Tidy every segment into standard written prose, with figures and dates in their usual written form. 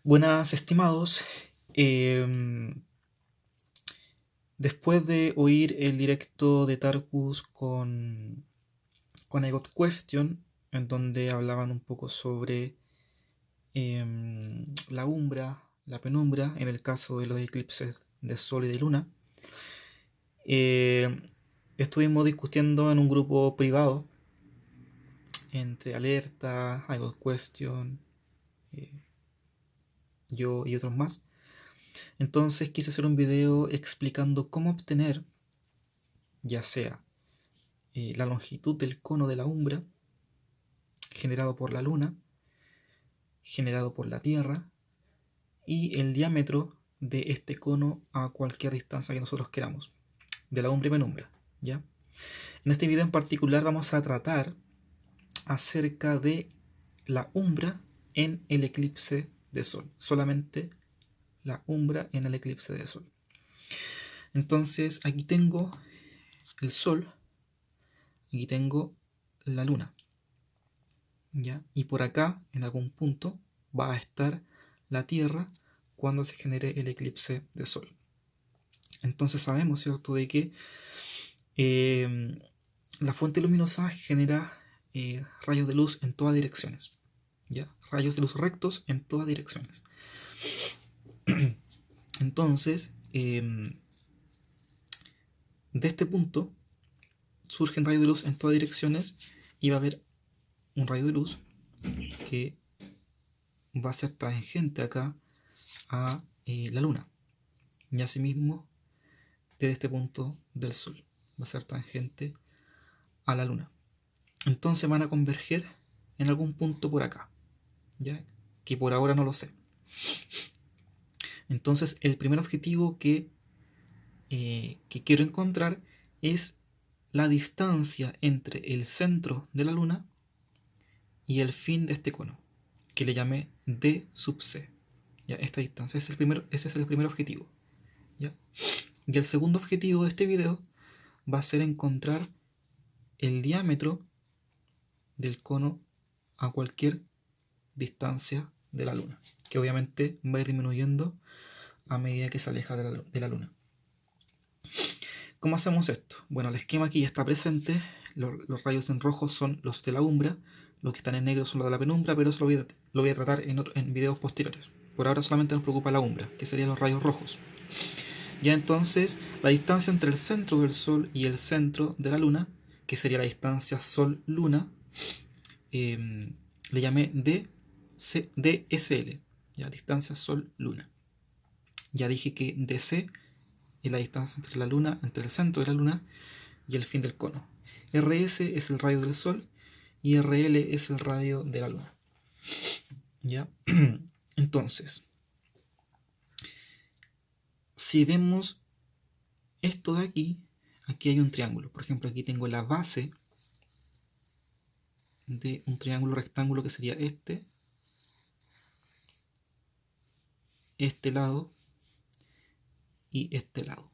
Buenas, estimados. Em, Después de oír el directo de Tarkus con I Got Question, en donde hablaban un poco sobre la umbra, la penumbra, en el caso de los eclipses de Sol y de Luna, eh, estuvimos discutiendo en un grupo privado entre Alerta, I Got Question, eh, yo y otros más. Entonces quise hacer un video explicando cómo obtener ya sea la longitud del cono de la umbra generado por la Luna, generado por la Tierra, y el diámetro de este cono a cualquier distancia que nosotros queramos, de la umbra y penumbra, ¿ya? En este video en particular vamos a tratar acerca de la umbra en el eclipse de Sol, solamente la umbra en el eclipse de Sol. Entonces aquí tengo el Sol, aquí tengo la Luna, ¿ya? Y por acá, en algún punto, va a estar la Tierra cuando se genere el eclipse de Sol. Entonces sabemos, ¿cierto?, de que la fuente luminosa genera rayos de luz en todas direcciones, ¿ya? Rayos de luz rectos en todas direcciones. Entonces, de este punto surgen rayos de luz en todas direcciones y va a haber un rayo de luz que va a ser tangente acá a la Luna. Y asimismo, desde este punto del Sol va a ser tangente a la Luna. Entonces van a converger en algún punto por acá, ¿ya? Que por ahora no lo sé. Entonces el primer objetivo que quiero encontrar es la distancia entre el centro de la Luna y el fin de este cono, que le llamé D sub C. ¿Ya? Esta distancia ese es el primer objetivo, ¿ya? Y el segundo objetivo de este video va a ser encontrar el diámetro del cono a cualquier distancia de la Luna, que obviamente va a ir disminuyendo a medida que se aleja de la Luna. ¿Cómo hacemos esto? Bueno, el esquema aquí ya está presente. Los rayos en rojo son los de la umbra, los que están en negro son los de la penumbra, pero eso lo voy a tratar en videos posteriores. Por ahora solamente nos preocupa la umbra, que serían los rayos rojos. Ya entonces, la distancia entre el centro del Sol y el centro de la Luna, que sería la distancia Sol-Luna, le llamé DSL, ya, distancia Sol-Luna. Ya dije que DC es la distancia entre la Luna, entre el centro de la Luna y el fin del cono. RS es el radio del Sol y RL es el radio de la Luna. ¿Ya? Entonces, si vemos esto de aquí, aquí hay un triángulo. Por ejemplo, aquí tengo la base de un triángulo rectángulo que sería este lado y este lado.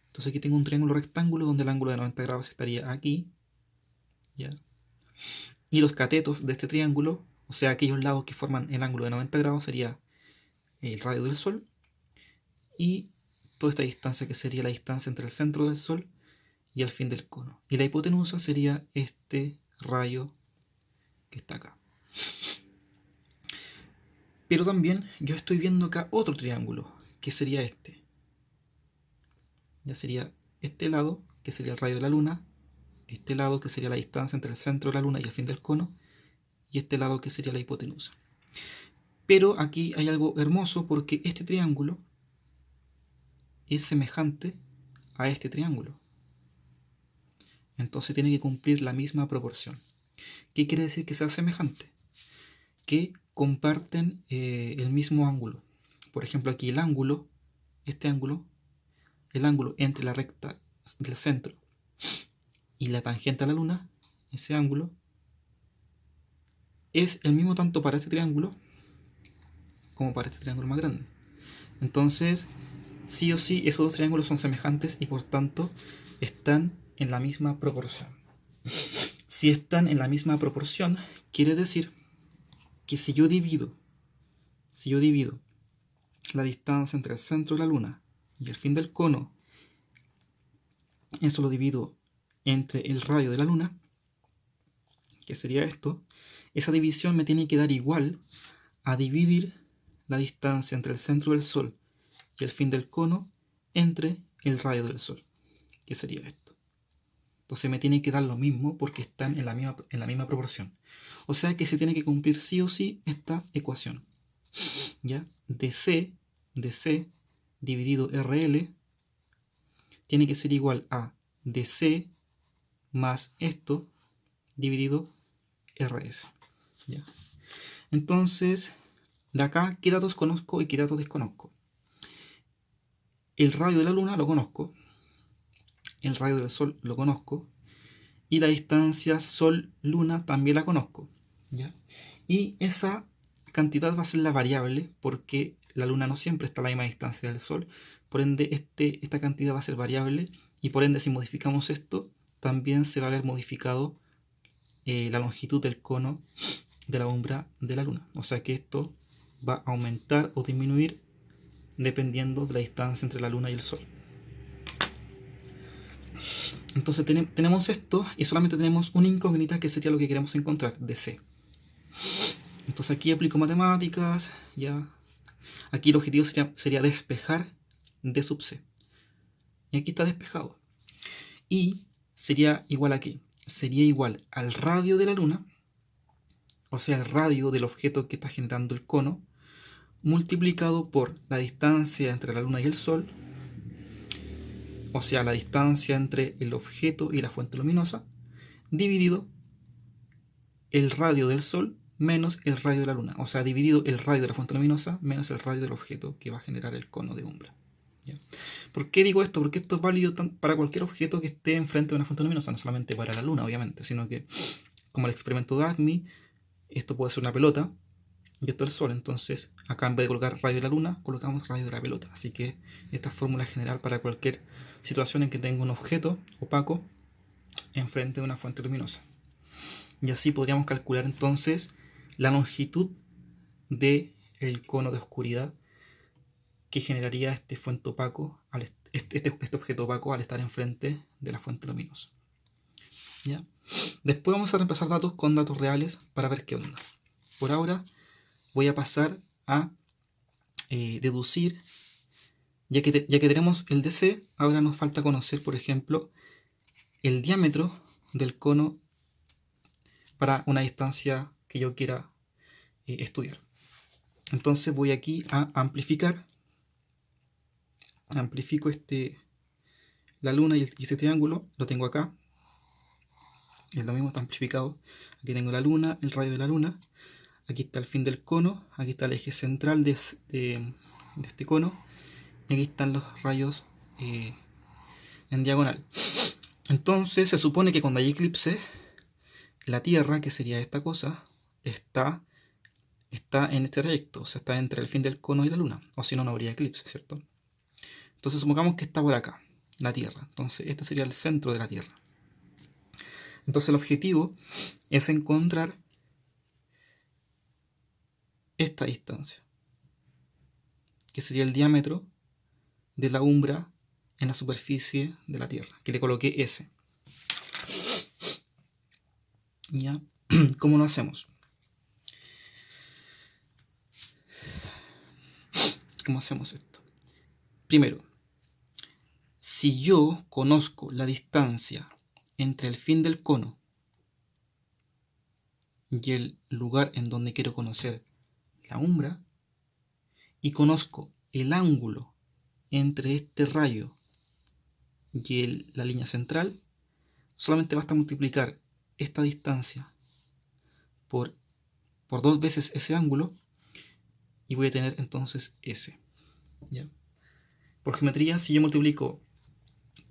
Entonces aquí tengo un triángulo rectángulo donde el ángulo de 90 grados estaría aquí, ¿ya? Y los catetos de este triángulo, o sea, aquellos lados que forman el ángulo de 90 grados, sería el radio del Sol, y toda esta distancia que sería la distancia entre el centro del Sol y el fin del cono. Y la hipotenusa sería este rayo que está acá. Pero también yo estoy viendo acá otro triángulo, que sería este. Ya sería este lado, que sería el radio de la Luna, este lado que sería la distancia entre el centro de la Luna y el fin del cono, y este lado que sería la hipotenusa. Pero aquí hay algo hermoso porque este triángulo es semejante a este triángulo. Entonces tiene que cumplir la misma proporción. ¿Qué quiere decir que sea semejante? Que comparten el mismo ángulo. Por ejemplo, aquí el ángulo, este ángulo, el ángulo entre la recta del centro y la tangente a la Luna, ese ángulo, es el mismo tanto para este triángulo como para este triángulo más grande. Entonces, sí o sí, esos dos triángulos son semejantes y por tanto están en la misma proporción. Si están en la misma proporción, quiere decir que si yo divido si yo divido la distancia entre el centro de la luna y el fin del cono, eso lo divido entre el radio de la luna, que sería esto, esa división me tiene que dar igual a dividir la distancia entre el centro del Sol y el fin del cono entre el radio del Sol, que sería esto. Entonces me tiene que dar lo mismo porque están en la misma proporción. O sea que se tiene que cumplir sí o sí esta ecuación. ¿Ya? DC dividido RL tiene que ser igual a DC más esto dividido RS. ¿Ya? Entonces, de acá, ¿qué datos conozco y qué datos desconozco? El radio de la luna lo conozco, el radio del Sol lo conozco, y la distancia Sol-Luna también la conozco. ¿Ya? Y esa cantidad va a ser la variable porque la luna no siempre está a la misma distancia del Sol, por ende esta cantidad va a ser variable y por ende si modificamos esto también se va a ver modificado la longitud del cono de la umbra de la luna. O sea que esto va a aumentar o disminuir dependiendo de la distancia entre la luna y el Sol. Entonces tenemos esto y solamente tenemos una incógnita que sería lo que queremos encontrar, DC. Entonces aquí aplico matemáticas, ya. Aquí el objetivo sería despejar D sub C. Y aquí está despejado. Y sería igual a ¿qué? Sería igual al radio de la luna, o sea, el radio del objeto que está generando el cono, multiplicado por la distancia entre la luna y el Sol, o sea, la distancia entre el objeto y la fuente luminosa, dividido el radio del Sol menos el radio de la luna, o sea, dividido el radio de la fuente luminosa menos el radio del objeto que va a generar el cono de umbra. ¿Ya? ¿Por qué digo esto? Porque esto es válido para cualquier objeto que esté enfrente de una fuente luminosa, no solamente para la luna, obviamente, sino que, como el experimento de ACME, esto puede ser una pelota y esto es el Sol. Entonces, acá en vez de colocar radio de la luna, colocamos radio de la pelota. Así que esta fórmula es general para cualquier situación en que tenga un objeto opaco enfrente de una fuente luminosa. Y así podríamos calcular entonces la longitud del cono de oscuridad que generaría este objeto opaco al estar enfrente de la fuente luminosa. ¿Ya? Después vamos a reemplazar datos con datos reales para ver qué onda. Por ahora voy a pasar a deducir, ya que tenemos el DC, ahora nos falta conocer, por ejemplo, el diámetro del cono para una distancia que yo quiera estudiar. Entonces voy aquí a amplificar. Amplifico la luna y este triángulo, lo tengo acá. Es lo mismo, está amplificado. Aquí tengo la luna, el radio de la luna. Aquí está el fin del cono. Aquí está el eje central de este cono. Y aquí están los rayos en diagonal. Entonces se supone que cuando hay eclipse, la Tierra, que sería esta cosa, está en este trayecto. O sea, está entre el fin del cono y la luna. O si no, no habría eclipse, ¿cierto? Entonces supongamos que está por acá, la Tierra. Entonces este sería el centro de la Tierra. Entonces el objetivo es encontrar esta distancia, que sería el diámetro de la umbra en la superficie de la Tierra, que le coloqué S. ¿Ya? ¿Cómo lo hacemos? ¿Cómo hacemos esto? Primero, si yo conozco la distancia entre el fin del cono y el lugar en donde quiero conocer la umbra, y conozco el ángulo entre este rayo y la línea central, solamente basta multiplicar esta distancia por 2 veces ese ángulo y voy a tener entonces S. ¿Ya? Por geometría, si yo multiplico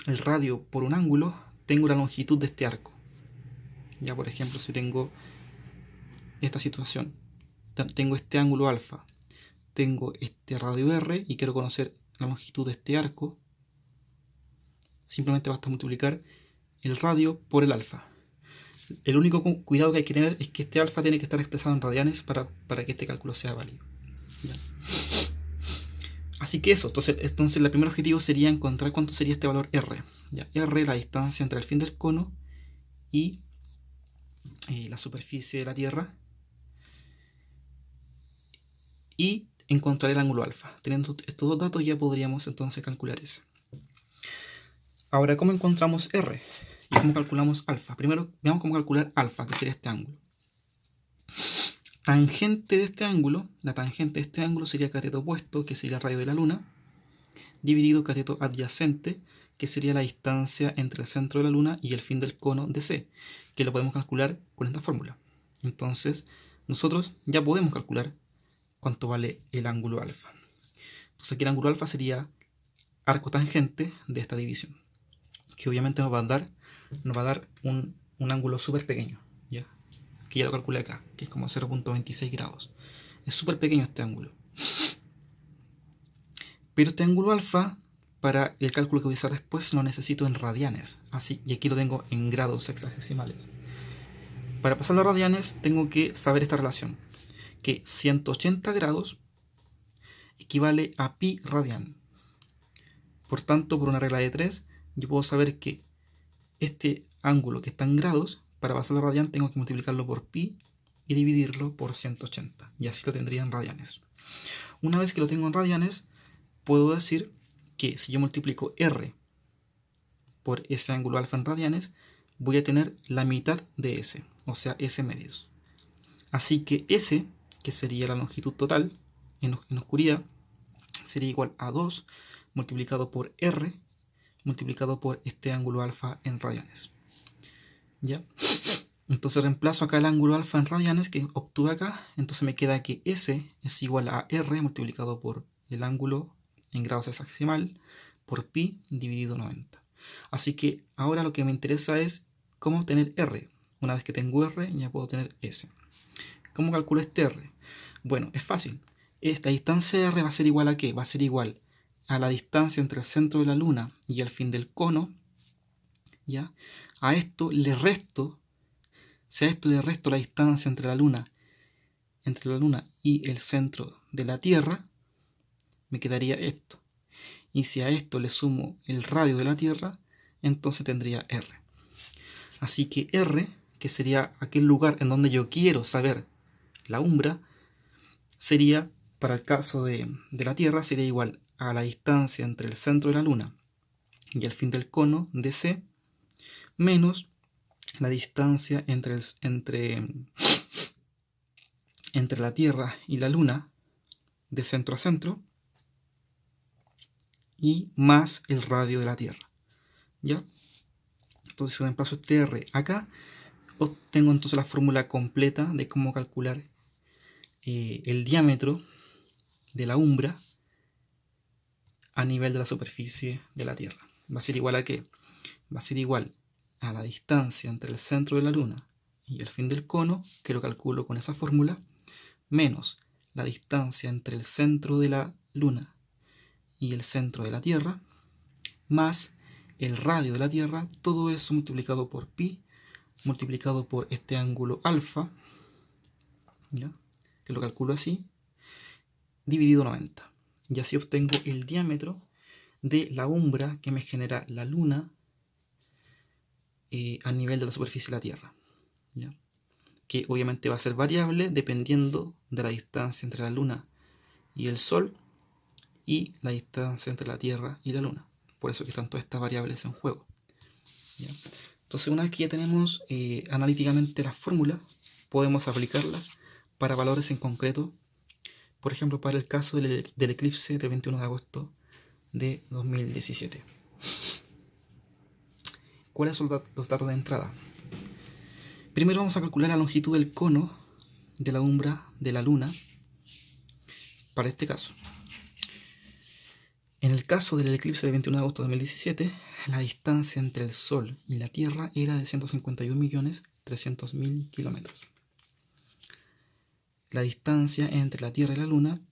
el radio por un ángulo, tengo la longitud de este arco. Ya, por ejemplo, si tengo esta situación, tengo este ángulo alfa, tengo este radio R y quiero conocer la longitud de este arco, simplemente basta multiplicar el radio por el alfa. El único cuidado que hay que tener es que este alfa tiene que estar expresado en radianes para que este cálculo sea válido. ¿Ya? Así que eso, entonces el primer objetivo sería encontrar cuánto sería este valor R. ¿Ya? R, la distancia entre el fin del cono y la superficie de la Tierra, y encontrar el ángulo alfa. Teniendo estos dos datos ya podríamos entonces calcular ese. Ahora, ¿cómo encontramos R? ¿Y cómo calculamos alfa? Primero veamos cómo calcular alfa, que sería este ángulo. Tangente de este ángulo, la tangente de este ángulo sería cateto opuesto, que sería el radio de la Luna, dividido cateto adyacente, que sería la distancia entre el centro de la Luna y el fin del cono de C, que lo podemos calcular con esta fórmula. Entonces, nosotros ya podemos calcular cuánto vale el ángulo alfa. Entonces aquí el ángulo alfa sería arco tangente de esta división, que obviamente nos va a dar un ángulo súper pequeño, ¿ya? Que ya lo calculé acá, que es como 0.26 grados. Es súper pequeño este ángulo. Pero este ángulo alfa, para el cálculo que voy a hacer después, lo necesito en radianes. Así, y aquí lo tengo en grados sexagesimales. Para pasarlo a radianes, tengo que saber esta relación, que 180 grados equivale a pi radian. Por tanto, por una regla de 3, yo puedo saber que este ángulo que está en grados, para pasarlo a radian, tengo que multiplicarlo por pi y dividirlo por 180. Y así lo tendría en radianes. Una vez que lo tengo en radianes, puedo decir que si yo multiplico R por ese ángulo alfa en radianes, voy a tener la mitad de S, o sea, S medios. Así que S, que sería la longitud total en oscuridad, sería igual a 2 multiplicado por R multiplicado por este ángulo alfa en radianes. ¿Ya? Entonces reemplazo acá el ángulo alfa en radianes que obtuve acá, entonces me queda que S es igual a R multiplicado por el ángulo en grados hexadecimal por pi dividido 90. Así que ahora lo que me interesa es cómo obtener R. Una vez que tengo R, ya puedo tener S. ¿Cómo calculo este R? Bueno, es fácil. Esta distancia de R va a ser igual a ¿qué? Va a ser igual a la distancia entre el centro de la Luna y el fin del cono. ¿Ya? A esto le resto, si a esto le resto la distancia entre la Luna y el centro de la Tierra, me quedaría esto. Y si a esto le sumo el radio de la Tierra, entonces tendría R. Así que R, que sería aquel lugar en donde yo quiero saber la umbra, sería, para el caso de la Tierra, sería igual a la distancia entre el centro de la Luna y el fin del cono de C, menos la distancia entre la Tierra y la Luna de centro a centro, y más el radio de la Tierra. ¿Ya? Entonces, si reemplazo este R acá, obtengo entonces la fórmula completa de cómo calcular el diámetro de la umbra a nivel de la superficie de la Tierra. ¿Va a ser igual a qué? Va a ser igual a la distancia entre el centro de la Luna y el fin del cono, que lo calculo con esa fórmula, menos la distancia entre el centro de la Luna y el centro de la Tierra, más el radio de la Tierra, todo eso multiplicado por pi, multiplicado por este ángulo alfa, ¿ya? Que lo calculo así, dividido 90. Y así obtengo el diámetro de la umbra que me genera la Luna a nivel de la superficie de la Tierra, ¿ya? Que obviamente va a ser variable dependiendo de la distancia entre la Luna y el Sol y la distancia entre la Tierra y la Luna. Por eso que están todas estas variables en juego, ¿ya? Entonces, una vez que ya tenemos analíticamente las fórmulas, podemos aplicarlas para valores en concreto. Por ejemplo, para el caso del eclipse del 21 de agosto de 2017. ¿Cuáles son los datos de entrada? Primero vamos a calcular la longitud del cono de la umbra de la Luna para este caso. En el caso del eclipse del 21 de agosto de 2017, la distancia entre el Sol y la Tierra era de 151.300.000 kilómetros. La distancia entre la Tierra y la Luna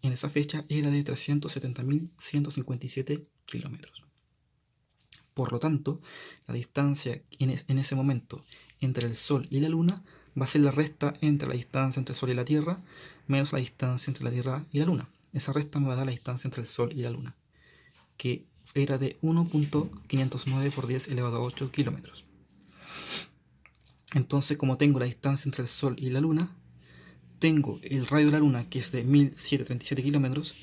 en esa fecha era de 370.157 kilómetros. Por lo tanto, la distancia en ese momento entre el Sol y la Luna va a ser la resta entre la distancia entre el Sol y la Tierra menos la distancia entre la Tierra y la Luna. Esa resta me va a dar la distancia entre el Sol y la Luna, que era de 1.509 por 10 elevado a 8 kilómetros. Entonces, como tengo la distancia entre el Sol y la Luna, tengo el radio de la Luna, que es de 1737 kilómetros,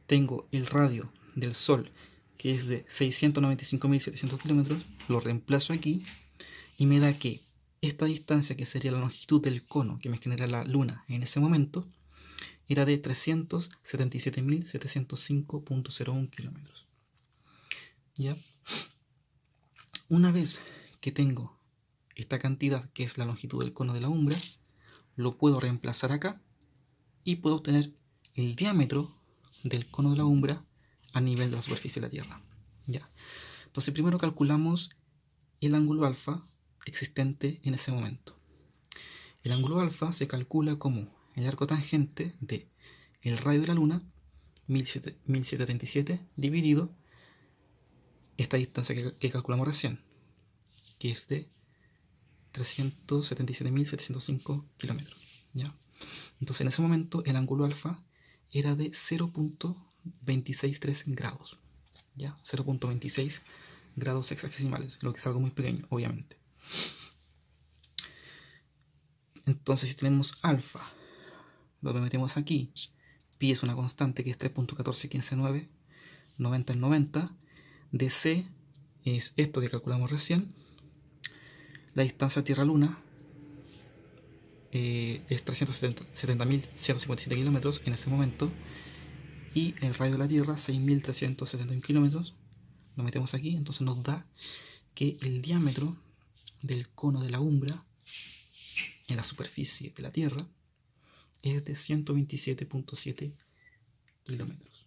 tengo el radio del Sol, que es de 695.700 kilómetros, lo reemplazo aquí y me da que esta distancia, que sería la longitud del cono que me genera la Luna en ese momento, era de 377.705.01 kilómetros. ¿Ya? Una vez que tengo esta cantidad, que es la longitud del cono de la umbra, lo puedo reemplazar acá y puedo obtener el diámetro del cono de la umbra a nivel de la superficie de la Tierra. ¿Ya? Entonces primero calculamos el ángulo alfa existente en ese momento. El ángulo alfa se calcula como el arco tangente de el radio de la Luna, 1737, dividido esta distancia que calculamos recién, que es de 377.705 kilómetros. ¿Ya? Entonces en ese momento el ángulo alfa era de 0.263 grados. ¿Ya? 0.26 grados sexagesimales, lo que es algo muy pequeño, obviamente. Entonces si tenemos alfa, lo metemos aquí, pi es una constante que es 3.14159, 90 en 90, dc es esto que calculamos recién, la distancia Tierra-Luna es 370.157 kilómetros en ese momento, y el radio de la Tierra 6.371 kilómetros, lo metemos aquí, entonces nos da que el diámetro del cono de la umbra en la superficie de la Tierra es de 127.7 kilómetros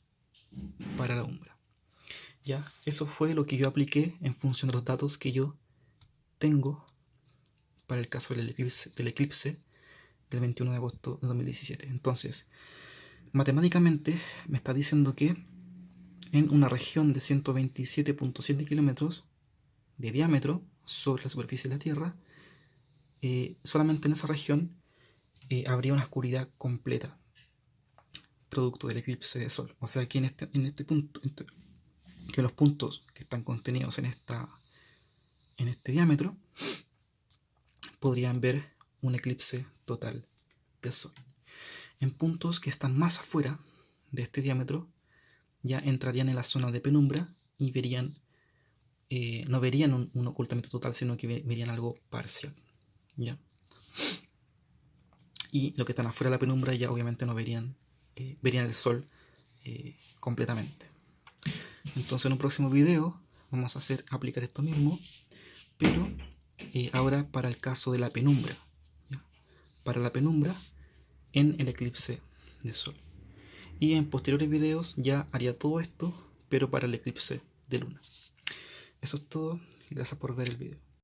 para la umbra. Ya, eso fue lo que yo apliqué en función de los datos que yo tengo para el caso del eclipse del 21 de agosto de 2017. Entonces, matemáticamente me está diciendo que en una región de 127.7 kilómetros de diámetro sobre la superficie de la Tierra, solamente en esa región habría una oscuridad completa producto del eclipse de Sol. O sea que en este punto, que los puntos que están contenidos en este diámetro podrían ver un eclipse total de Sol. En puntos que están más afuera de este diámetro ya entrarían en la zona de penumbra y verían, no verían un ocultamiento total, sino que verían algo parcial. ¿Ya? Y los que están afuera de la penumbra ya obviamente no verían el Sol completamente. Entonces en un próximo video vamos a aplicar esto mismo, pero ahora para el caso de la penumbra. ¿Ya? Para la penumbra en el eclipse de Sol. Y en posteriores videos ya haría todo esto, pero para el eclipse de Luna. Eso es todo. Gracias por ver el video.